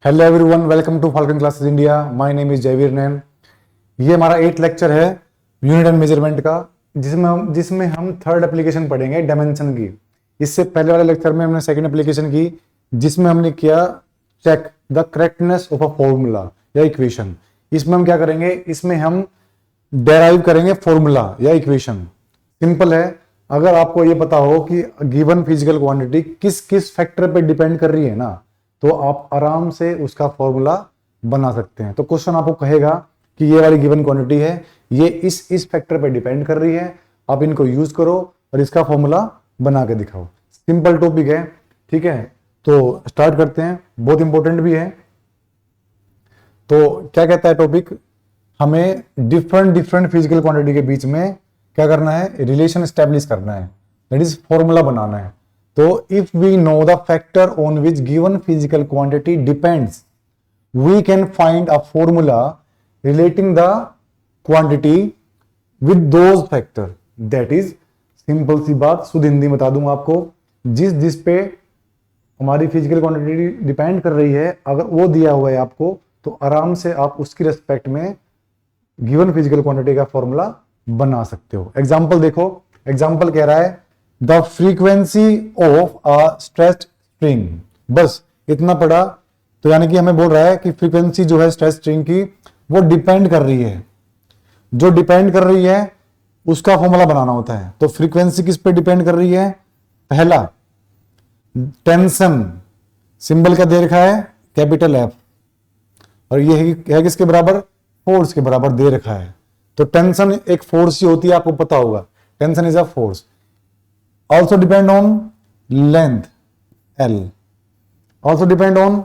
Hello everyone, welcome to Falcon Classes India. My name is Jaiveer Nain. ये हमारा 8th lecture है unit and measurement का, जिसमें हम थर्ड एप्लीकेशन पढ़ेंगे डायमेंशन की। इससे पहले वाले लेक्चर में हमने सेकंड एप्लीकेशन की, जिसमें हमने किया check the correctness of a formula या इक्वेशन। इसमें हम क्या करेंगे, इसमें हम डेराइव करेंगे फॉर्मूला या इक्वेशन। सिंपल है, अगर आपको ये पता हो कि गिवन फिजिकल क्वांटिटी किस किस फैक्टर पे डिपेंड कर रही है ना, तो आप आराम से उसका फॉर्मूला बना सकते हैं। तो क्वेश्चन आपको कहेगा कि ये वाली गिवन क्वांटिटी है, ये इस फैक्टर पे डिपेंड कर रही है, आप इनको यूज करो और इसका फॉर्मूला बना के दिखाओ। सिंपल टॉपिक है, ठीक है। तो स्टार्ट करते हैं, बहुत इंपॉर्टेंट भी है। तो क्या कहता है टॉपिक, हमें डिफरेंट फिजिकल क्वांटिटी के बीच में क्या करना है, रिलेशन स्टैब्लिश करना है, दैट इज फॉर्मूला बनाना है। तो if we know the factor on which given physical quantity depends, we can find a formula relating the quantity with those factor. That is simple सी बात, शुद्ध हिंदी बता दूंगा आपको। जिस पे हमारी फिजिकल क्वांटिटी डिपेंड कर रही है, अगर वो दिया हुआ है आपको, तो आराम से आप उसकी रेस्पेक्ट में गिवन फिजिकल क्वांटिटी का फॉर्मूला बना सकते हो। एग्जाम्पल देखो, एग्जाम्पल कह रहा है the frequency of a stretched string. बस इतना पढ़ा तो यानी कि हमें बोल रहा है कि फ्रीक्वेंसी जो है स्ट्रेच्ड स्ट्रिंग की, वो डिपेंड कर रही है। जो डिपेंड कर रही है उसका फॉर्मूला बनाना होता है। तो फ्रीक्वेंसी किस पे डिपेंड कर रही है, पहला टेंशन, सिंबल क्या दे रखा है, कैपिटल एफ, और ये है किसके बराबर, फोर्स के बराबर दे रखा है। तो टेंशन एक फोर्स ही होती है, आपको पता होगा, tension is a force. Also depend on length L, also depend on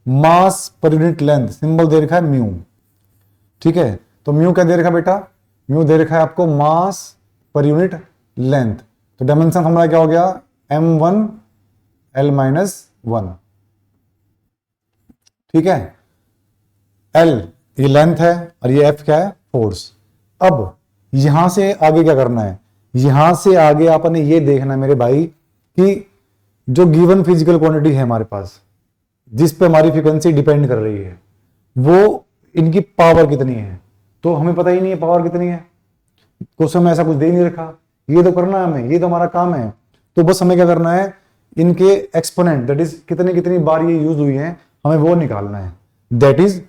mass per unit length, symbol दे रखा है म्यू, ठीक है। तो म्यू क्या दे रखा है बेटा, म्यू दे रखा है आपको मास पर यूनिट लेंथ। तो डायमेंशन फॉर्मूला क्या हो गया, m1 l-1, ठीक है। l ये लेंथ है और ये f क्या है, फोर्स। अब यहां से आगे क्या करना है, यहां से आगे आपने ये देखना है मेरे भाई कि जो गिवन फिजिकल क्वांटिटी है हमारे पास, जिस पे हमारी फ्रीक्वेंसी डिपेंड कर रही है, वो इनकी पावर कितनी है। तो हमें पता ही नहीं है पावर कितनी है, क्वेश्चन में ऐसा कुछ दे ही नहीं रखा। ये तो करना है हमें, ये तो हमारा काम है। तो बस हमें क्या करना है, इनके एक्सपोनेंट, दैट इज कितनी कितनी बार ये यूज हुई है, हमें वो निकालना है। दैट इज,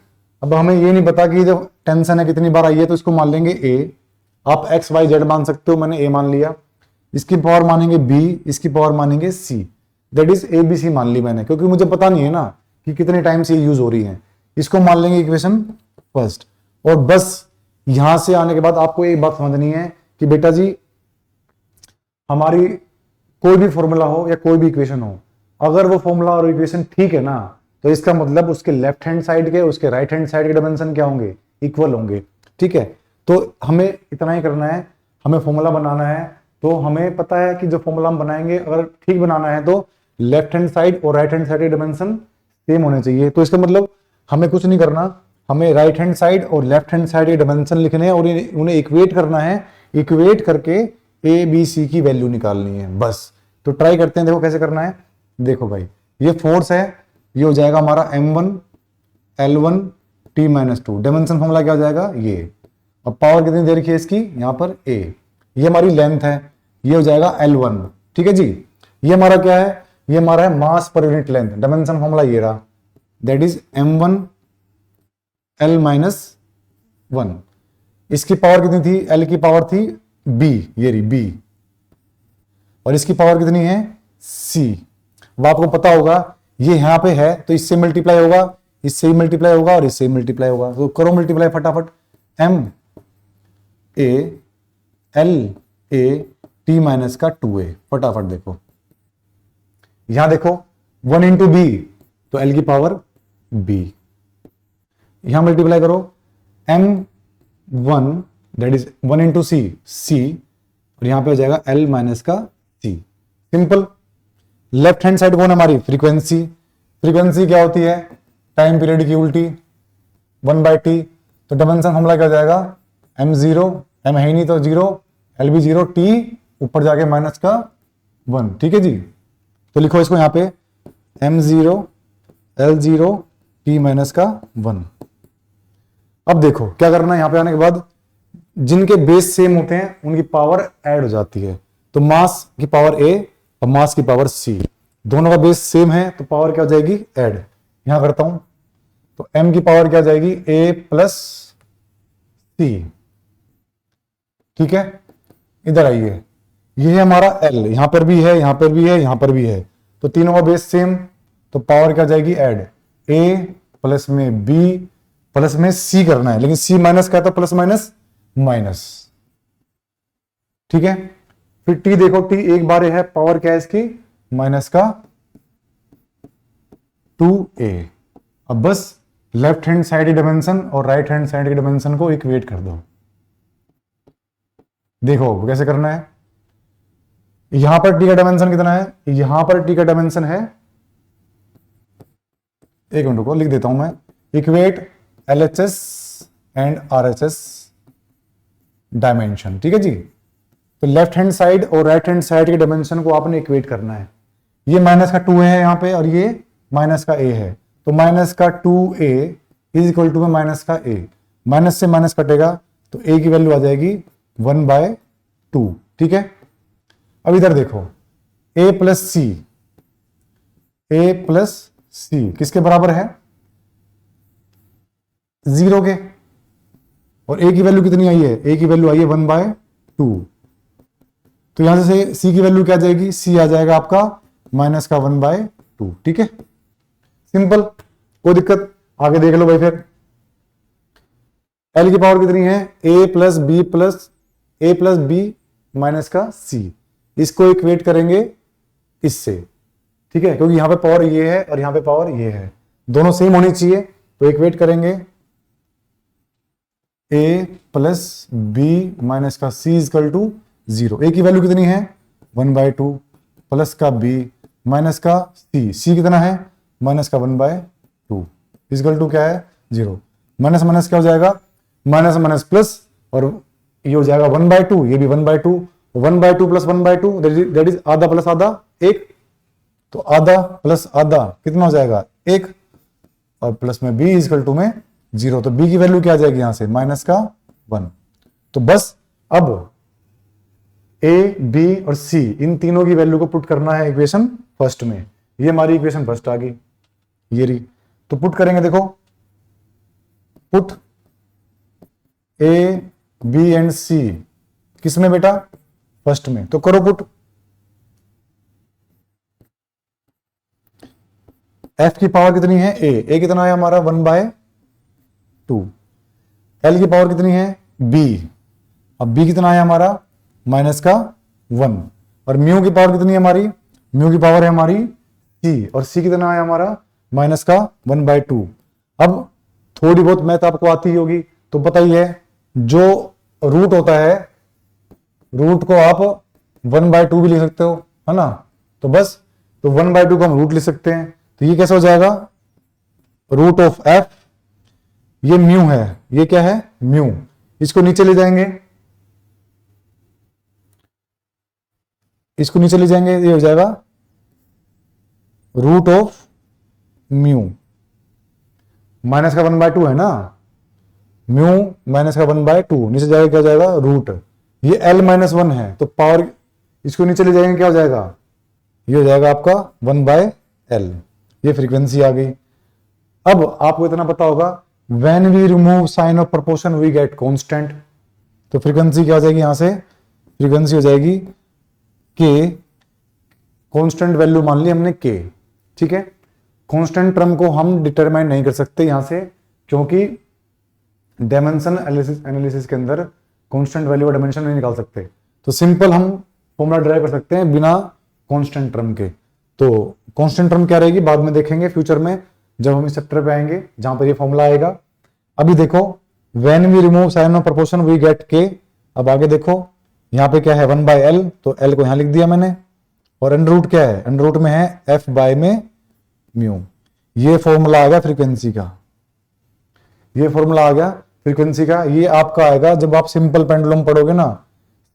अब हमें ये नहीं पता कि जो टेंशन है कितनी बार आई है, तो इसको मान लेंगे ए। आप एक्स वाई जेड मान सकते हो, मैंने ए मान लिया। इसकी पावर मानेंगे बी, इसकी पावर मानेंगे C, that is A B C मान ली मैंने, क्योंकि मुझे पता नहीं है ना कि कितने टाइम से ये यूज हो रही है। इसको मान लेंगे इक्वेशन फर्स्ट। और बस यहां से आने के बाद आपको एक बात समझनी है कि बेटा जी, हमारी कोई भी फॉर्मूला हो या कोई भी इक्वेशन हो, अगर वो फॉर्मूला और इक्वेशन ठीक है ना, तो इसका मतलब उसके लेफ्ट हैंड साइड के, उसके राइट हैंड साइड के डायमेंशन क्या होंगे, इक्वल होंगे, ठीक है। तो हमें इतना ही करना है, हमें फॉर्मूला बनाना है। तो हमें पता है कि जो फॉर्मूला हम बनाएंगे, अगर ठीक बनाना है तो लेफ्ट हैंड साइड और राइट हैंड साइड के डायमेंशन सेम होने चाहिए। तो इसका मतलब हमें कुछ नहीं करना, हमें राइट हैंड साइड और लेफ्ट हैंड साइड के डायमेंशन लिखने हैं और उन्हें इक्वेट करना है। इक्वेट करके ए बी सी की वैल्यू निकालनी है बस। तो ट्राई करते हैं, देखो कैसे करना है। देखो भाई, ये फोर्स है, ये हो जाएगा हमारा m1 l1 t-2। Dimension formula क्या हो जाएगा, ये। अब पावर कितनी दे रखी है इसकी, यहां पर a। ये हमारी लेंथ है, ये हो जाएगा l1, ठीक है जी। ये हमारा क्या है, ये हमारा है मास per unit length. Dimension formula ये रहा, दैट इज m1 l-1। इसकी पावर कितनी थी, l की पावर थी b, ये रही b, और इसकी पावर कितनी है c। अब आपको पता होगा ये यहां पे है, तो इससे मल्टीप्लाई होगा, इससे ही मल्टीप्लाई होगा और इससे ही मल्टीप्लाई होगा। तो करो मल्टीप्लाई फटाफट, m a l a t- का 2a, फटाफट देखो। यहां देखो 1 इंटू बी, तो l की पावर b। यहां मल्टीप्लाई करो m1, that is 1 into C, c, और यहां पे हो जाएगा l- का c। Simple. Left hand side कौन है हमारी, फ्रीक्वेंसी। फ्रीक्वेंसी क्या होती है, टाइम पीरियड की उल्टी, 1/t। तो डायमेंशन फॉर्मूला क्या हो जाएगा, m0, m है ही नहीं तो 0, l भी 0, t ऊपर जाके -1, ठीक है जी। तो लिखो इसको यहां पे m0 l0 t माइनस का 1। अब देखो क्या करना है, यहां पे आने के बाद जिनके बेस सेम होते हैं उनकी पावर ऐड हो जाती है। तो मास की पावर a और मास की पावर c, दोनों का बेस सेम है तो पावर क्या हो जाएगी, ऐड। यहां करता हूं तो m की पावर क्या हो जाएगी, a प्लस c। ठीक है, इधर आइए, ये है हमारा l, यहां पर भी है, यहां पर भी है, यहां पर भी है, तो तीनों का बेस सेम, तो पावर क्या हो जाएगी, ऐड। a प्लस में b प्लस में c करना है, लेकिन c माइनस का, तो प्लस माइनस माइनस। ठीक है, फिर t देखो, t एक बार है, पावर क्या है इसकी, माइनस का 2a। अब बस लेफ्ट हैंड साइड की डायमेंशन और राइट हैंड साइड की डायमेंशन को इक्वेट कर दो। देखो कैसे करना है, यहां पर t का डायमेंशन कितना है, यहां पर t का डायमेंशन है, एक मिनट को लिख देता हूं मैं, equate LHS and RHS dimension. ठीक है जी, तो लेफ्ट हैंड साइड और राइट हैंड साइड के डायमेंशन को आपने इक्वेट करना है। ये माइनस का 2a है यहां पे, और ये माइनस का a है, तो माइनस का 2a इज इक्वल टू में माइनस का a, माइनस से माइनस कटेगा तो a की वैल्यू आ जाएगी 1/2। ठीक है, अब इधर देखो, a प्लस c किसके बराबर है, 0 के, और a की वैल्यू कितनी आई है, a की वैल्यू आई है 1/2। तो यहां से c की वैल्यू क्या आ जाएगी, c आ जाएगा आपका माइनस का 1/2। ठीक है, सिंपल, कोई दिक्कत, आगे देख लो भाई। फिर l की पावर कितनी है, a प्लस बी माइनस का c, इसको इक्वेट करेंगे इससे। ठीक है, क्योंकि यहां पे पावर ये है और यहां पे पावर ये है, दोनों सेम होनी चाहिए, तो इक्वेट करेंगे a प्लस बी माइनस का c इजकल टू 0। a की वैल्यू कितनी है, 1/2, प्लस का b माइनस का c कितना है, माइनस का 1/2 इजकल टू क्या है, 0। माइनस माइनस क्या हो जाएगा, माइनस माइनस प्लस, और ये हो जाएगा 1/2, ये भी 1/2, 1/2 प्लस 1/2 दैट इज आधा प्लस आधा 1, तो आधा प्लस आधा कितना हो जाएगा, 1, और प्लस में b इजकल टू में 0, तो b की वैल्यू क्या आ जाएगी यहां से, माइनस का 1। तो बस अब a, b और c इन तीनों की वैल्यू को पुट करना है इक्वेशन फर्स्ट में। ये हमारी इक्वेशन फर्स्ट आ गई, ये रही, तो पुट करेंगे, देखो put a, b and c किस में बेटा, फर्स्ट में, तो करो पुट। f की पावर कितनी है, a कितना है हमारा 1/2, l की पावर कितनी है, b, अब b कितना है हमारा माइनस का 1, और म्यू की पावर कितनी है हमारी, म्यू की पावर है हमारी c, और c कितना है हमारा माइनस का 1/2। अब थोड़ी बहुत मैथ आपको आती होगी तो पता ही है, जो रूट होता है रूट को आप 1/2 भी लिख सकते हो, है ना, तो बस, तो 1/2 को हम रूट लिख सकते हैं, तो ये कैसे हो जाएगा, रूट ऑफ f, ये म्यू है, ये क्या है म्यू, इसको नीचे ले जाएंगे, इसको नीचे ले जाएंगे, ये हो जाएगा रूट ऑफ म्यू, माइनस का 1/2 है ना, म्यू माइनस का 1/2 नीचे जाएगा, क्या हो जाएगा रूट, ये l माइनस 1 है, तो पावर इसको नीचे ले जाएंगे, क्या हो जाएगा, ये हो जाएगा आपका 1/l, ये फ्रीक्वेंसी आ गई। अब आपको इतना पता होगा, when we remove sign of proportion we get constant, तो फ्रीक्वेंसी क्या हो जाएगी, यहां से फ्रीक्वेंसी हो जाएगी के, कांस्टेंट वैल्यू मान ली हमने के। ठीक है, कांस्टेंट टर्म को हम डिटरमाइन नहीं कर सकते यहां से, क्योंकि डायमेंशन एनालिसिस के अंदर कांस्टेंट वैल्यू का डायमेंशन नहीं निकाल सकते, तो सिंपल हम फॉर्मूला ड्राइव कर सकते हैं बिना कांस्टेंट टर्म के। तो कांस्टेंट टर्म क्या रहेगी बाद में देखेंगे फ्यूचर में, जब हम इस चैप्टर पे आएंगे जहां पर ये फॉर्मूला आएगा। अभी देखो, when we remove sign of proportion we get K. अब आगे देखो, यहाँ पे क्या है 1/l, तो l को यहां लिख दिया मैंने, और अंडर रूट क्या है, अंडर रूट में है f बाय में म्यू। ये फॉर्मूला आ गया फ्रीक्वेंसी का, ये फॉर्मूला आ गया फ्रीक्वेंसी का। ये आपका आएगा जब आप सिंपल पेंडुलम पढ़ोगे ना,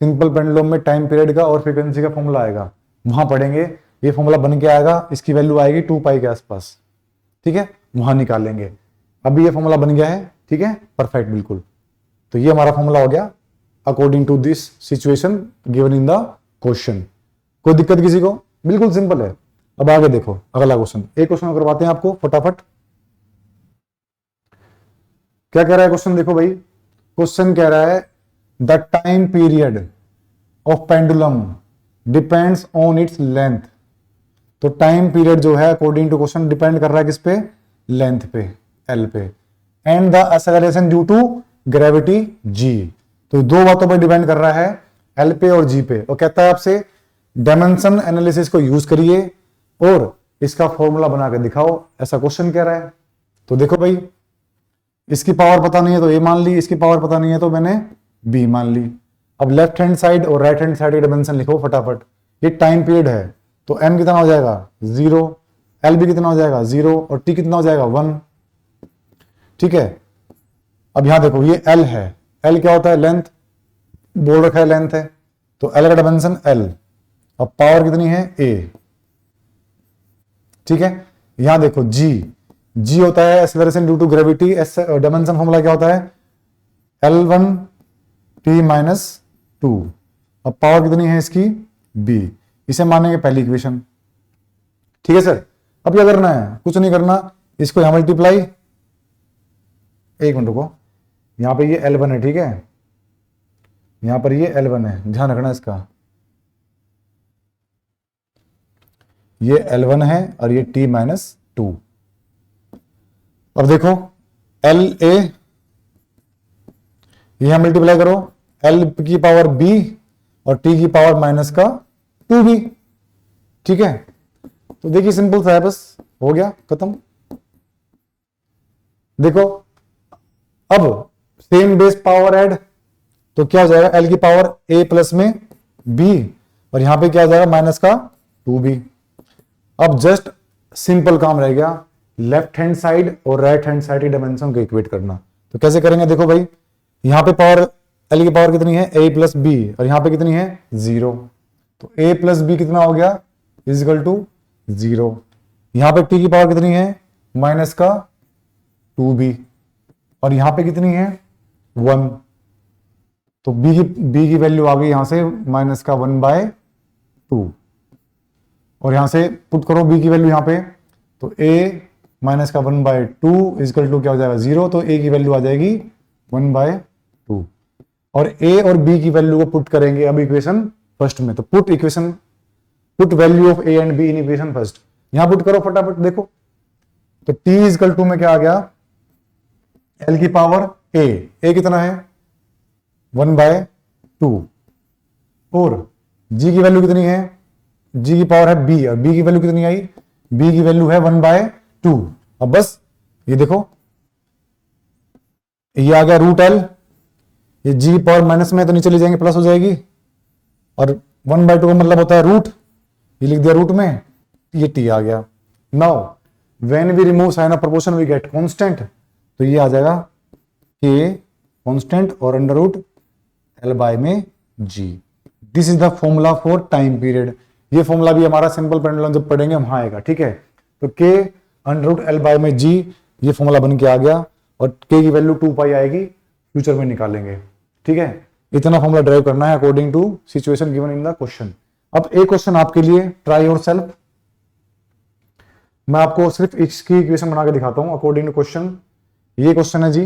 सिंपल पेंडुलम में टाइम पीरियड का और फ्रीक्वेंसी का फॉर्मूला आएगा, वहां पढ़ेंगे, ये फॉर्मूला बन के आएगा, इसकी वैल्यू आएगी 2 पाई के आसपास। ठीक है, वहां निकालेंगे। अभी ये फॉर्मूला बन गया है, ठीक है, परफेक्ट, बिल्कुल। तो ये हमारा फॉर्मूला हो गया according to this situation given in the question. कोई दिक्कत किसी को? बिल्कुल सिंपल है। अब आगे देखो अगला क्वेश्चन, एक क्वेश्चन करवाते हैं आपको फटाफट। क्या कह रहा है क्वेश्चन? देखो भाई, क्वेश्चन कह रहा है the time period of pendulum depends on its length. तो टाइम पीरियड जो है अकॉर्डिंग टू क्वेश्चन डिपेंड कर रहा है किस पे? लेंथ पे, एल पे। And the acceleration due to gravity g. तो दो बातों पर डिपेंड कर रहा है, एल पे और जी पे। और कहता है आपसे डायमेंशन एनालिसिस को यूज करिए और इसका फॉर्मूला बना के दिखाओ, ऐसा क्वेश्चन कह रहा है। तो देखो भाई, इसकी पावर पता नहीं है तो ए मान ली, इसकी पावर पता नहीं है तो मैंने बी मान ली। अब लेफ्ट हैंड साइड और राइट हैंड साइड की डायमेंशन लिखो फटाफट। ये टाइम पीरियड है तो एम कितना हो जाएगा? 0, एल भी कितना हो जाएगा? 0, और टी कितना हो जाएगा? 1। ठीक है, अब यहां देखो ये एल है, एल क्या होता है? लेंथ, बोल रखा है लेंथ है, तो एल का डायमेंशन एल। अब पावर कितनी है? ए। ठीक है, यहां देखो जी, जी होता है acceleration due to gravity. Dimension formula क्या होता है? L1 T minus 2। अब पावर कितनी है इसकी? बी। इसे मानेंगे पहली इक्वेशन। ठीक है सर, अब क्या करना है? कुछ नहीं करना, इसको यहां मल्टीप्लाई, एक मिनट रुको, यहां पे ये L1 है, ठीक है, यहां पर ये L1 है, ध्यान रखना इसका। ये L1 है और ये T माइनस 2। अब देखो एल ए, यहां मल्टीप्लाई करो, एल की पावर बी और टी की पावर माइनस का 2b। ठीक है, तो देखिए सिंपल सा है, बस हो गया, खत्म। देखो अब सेम बेस पावर ऐड, तो क्या हो जाएगा? एल की पावर ए प्लस में बी और यहां पे क्या हो जाएगा? माइनस का 2b। अब जस्ट सिंपल काम रह गया, लेफ्ट हैंड साइड और राइट हैंड साइड की डायमेंशन को इक्वेट करना। तो कैसे करेंगे? देखो भाई, यहां पे पावर, एल की पावर कितनी है? ए प्लस बी, और यहां पे कितनी है? 0। तो ए प्लस बी कितना हो गया? Is equal to 0। यहां पे टी की पावर कितनी है? माइनस का 2b, और यहां पे कितनी है? 1। तो बी की वैल्यू आ गई यहां से माइनस का 1/2, और यहां से पुट करो बी की वैल्यू यहां पे, तो a माइनस का 1/2 इजकल टू क्या हो जाएगा? 0। तो a की वैल्यू आ जाएगी 1/2, और a और b की वैल्यू को पुट करेंगे अब इक्वेशन फर्स्ट में। तो put value of a and b in equation first, यहां पुट करो फटाफट। देखो तो t इजकल टू में क्या आ गया? l की पावर a कितना है? 1/2, और g की वैल्यू कितनी है? g की पावर है b, और b की वैल्यू कितनी आई? b की वैल्यू है 1/2। अब बस ये देखो, ये आ गया √L, ये g की पावर माइनस में तो नीचे ले जाएंगे, प्लस हो जाएगी, और 1/2 का मतलब होता है रूट, ये लिख दिया रूट में, ये t आ गया। Now when we remove sign of proportion we get constant, तो ये आ जाएगा k कांस्टेंट और √L में g। This is the formula for time period. ये फॉर्मूला भी हमारा सिंपल पेंडुलम जब पढ़ेंगे वहां आएगा, ठीक है। तो k √L में g, ये फॉर्मूला बन के आ गया, और k की वैल्यू 2π आएगी, फ्यूचर में निकालेंगे, ठीक है। इतना फॉर्मूला ड्राइव करना है according to situation given in the question. अब एक क्वेश्चन आपके लिए, ट्राई योरसेल्फ। मैं आपको सिर्फ इसकी इक्वेशन बना के दिखाता हूं अकॉर्डिंग टू क्वेश्चन। ये क्वेश्चन है जी,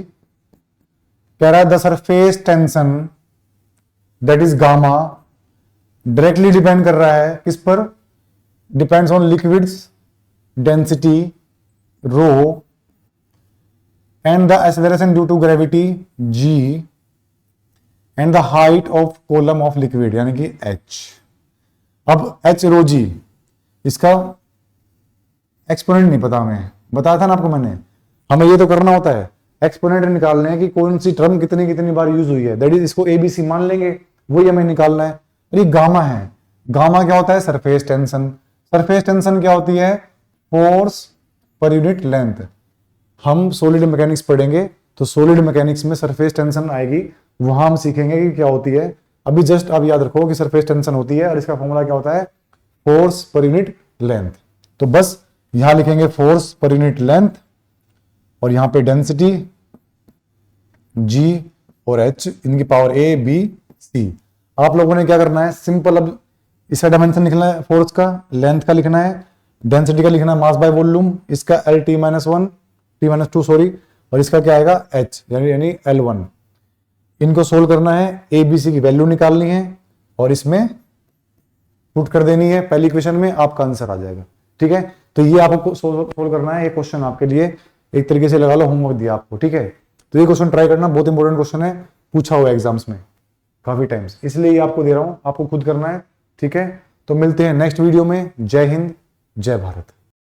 कह रहा है the surface tension that is gamma directly depend कर रहा है किस पर? Depends on liquids density rho and the acceleration due to gravity g and the height of column of liquid, यानी कि h। अब h रो g, इसका exponent नहीं पता, हमें बताया था ना आपको मैंने, हमें ये तो करना होता है, एक्सपोनेंट निकालने हैं कि कौन सी टर्म कितनी कितनी बार यूज हुई है, दैट इज इसको ABC मान लेंगे, वही हमें निकालना है। और ये गामा है, गामा क्या होता है? Surface tension. सरफेस टेंशन क्या होती है? Force per unit length. हम सॉलिड मैकेनिक्स पढ़ेंगे तो सॉलिड मैकेनिक्स में सरफेस टेंशन आएगी, वहां हम सीखेंगे कि क्या होती है। अभी जस्ट आप याद रखो कि सरफेस टेंशन होती है और इसका फॉर्मूला क्या होता है? Force per unit length. तो बस यहां लिखेंगे फोर्स पर यूनिट लेंथ और यहां पे डेंसिटी G और H, इनकी पावर A B C। आप लोगों ने क्या करना है, सिंपल अब इसका डायमेंशन लिखना है, फोर्स का, लेंथ का लिखना है, डेंसिटी का लिखना है मास बाय वॉल्यूम, इसका T-1 T-2 सॉरी, और इसका क्या आएगा H यानी L1। इनको सोल्व करना है, A B C की वैल्यू निकालनी है और इसमें पुट कर देनी है पहली इक्वेशन में, आपका आंसर आ जाएगा। ठीक है, तो ये आपको सोल्व करना है। ये क्वेश्चन आपके लिए एक तरीके से लगा लो होमवर्क दिया आपको। ठीक है, तो ये क्वेश्चन ट्राई करना, बहुत इंपॉर्टेंट क्वेश्चन है, पूछा हुआ एग्जाम्स में काफी टाइम्स, इसलिए ये आपको दे रहा हूं, आपको खुद करना है। ठीक है, तो मिलते हैं नेक्स्ट वीडियो में। जय हिंद, जय भारत।